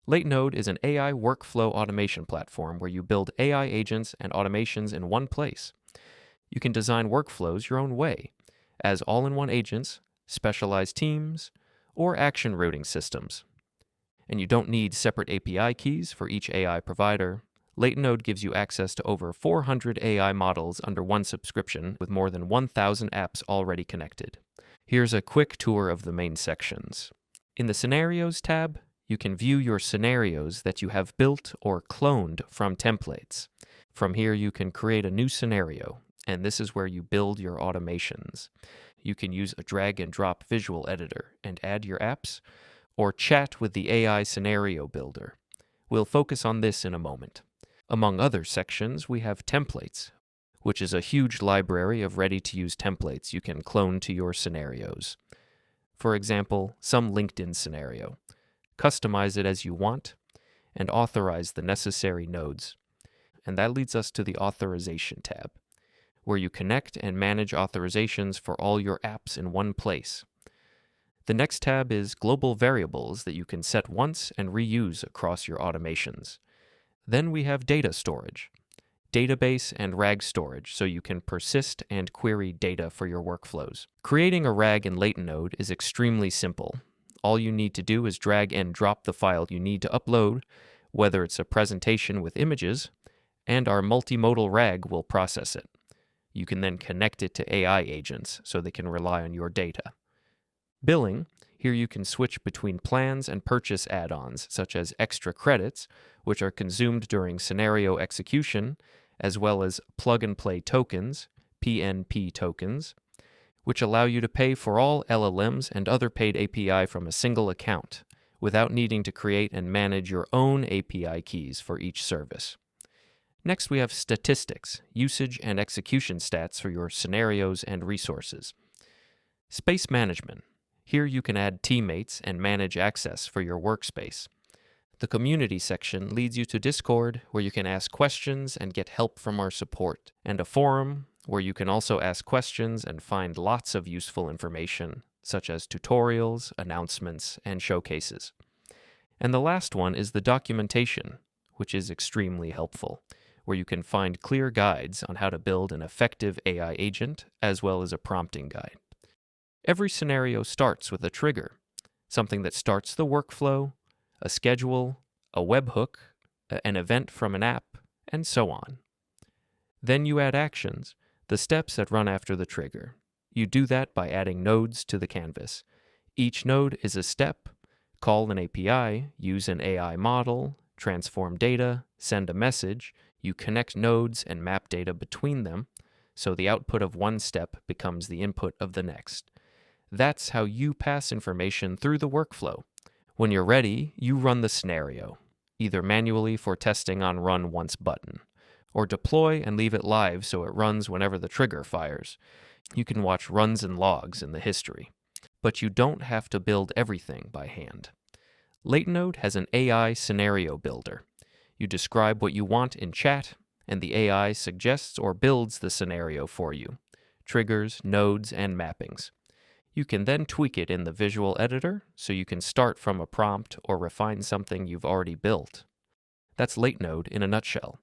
Latenode is an AI workflow automation platform where you build AI agents and automations in one place. You can design workflows your own way, as all-in-one agents, specialized teams, or action routing systems. And you don't need separate API keys for each AI provider. Latenode gives you access to over 400 AI models under one subscription with more than 1,000 apps already connected. Here's a quick tour of the main sections. In the Scenarios tab, you can view your scenarios that you have built or cloned from templates. From here, you can create a new scenario, and this is where you build your automations. You can use a drag and drop visual editor and add your apps, or chat with the AI scenario builder. We'll focus on this in a moment. Among other sections, we have templates, which is a huge library of ready-to-use templates you can clone to your scenarios. For example, some LinkedIn scenario. Customize it as you want, and authorize the necessary nodes. And that leads us to the Authorization tab, where you connect and manage authorizations for all your apps in one place. The next tab is Global Variables that you can set once and reuse across your automations. Then we have Data Storage, database and RAG storage, so you can persist and query data for your workflows. Creating a RAG in Latenode is extremely simple. All you need to do is drag and drop the file you need to upload, whether it's a presentation with images, and our multimodal RAG will process it. You can then connect it to AI agents so they can rely on your data. Billing, here you can switch between plans and purchase add-ons, such as extra credits, which are consumed during scenario execution, as well as plug-and-play tokens, PNP tokens, which allow you to pay for all LLMs and other paid API from a single account, without needing to create and manage your own API keys for each service. Next, we have statistics, usage and execution stats for your scenarios and resources. Space management. Here you can add teammates and manage access for your workspace. The community section leads you to Discord, where you can ask questions and get help from our support, and a forum, where you can also ask questions and find lots of useful information, such as tutorials, announcements, and showcases. And the last one is the documentation, which is extremely helpful, where you can find clear guides on how to build an effective AI agent, as well as a prompting guide. Every scenario starts with a trigger, something that starts the workflow, a schedule, a webhook, an event from an app, and so on. Then you add actions, the steps that run after the trigger. You do that by adding nodes to the canvas. Each node is a step. Call an API, use an AI model, transform data, send a message. You connect nodes and map data between them, so the output of one step becomes the input of the next. That's how you pass information through the workflow. When you're ready, you run the scenario, either manually for testing on Run Once button, or deploy and leave it live so it runs whenever the trigger fires. You can watch runs and logs in the history. But you don't have to build everything by hand. Latenode has an AI scenario builder. You describe what you want in chat, and the AI suggests or builds the scenario for you, triggers, nodes, and mappings. You can then tweak it in the visual editor, so you can start from a prompt or refine something you've already built. That's Latenode in a nutshell.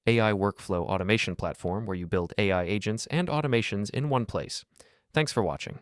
AI workflow automation platform where you build AI agents and automations in one place. Thanks for watching.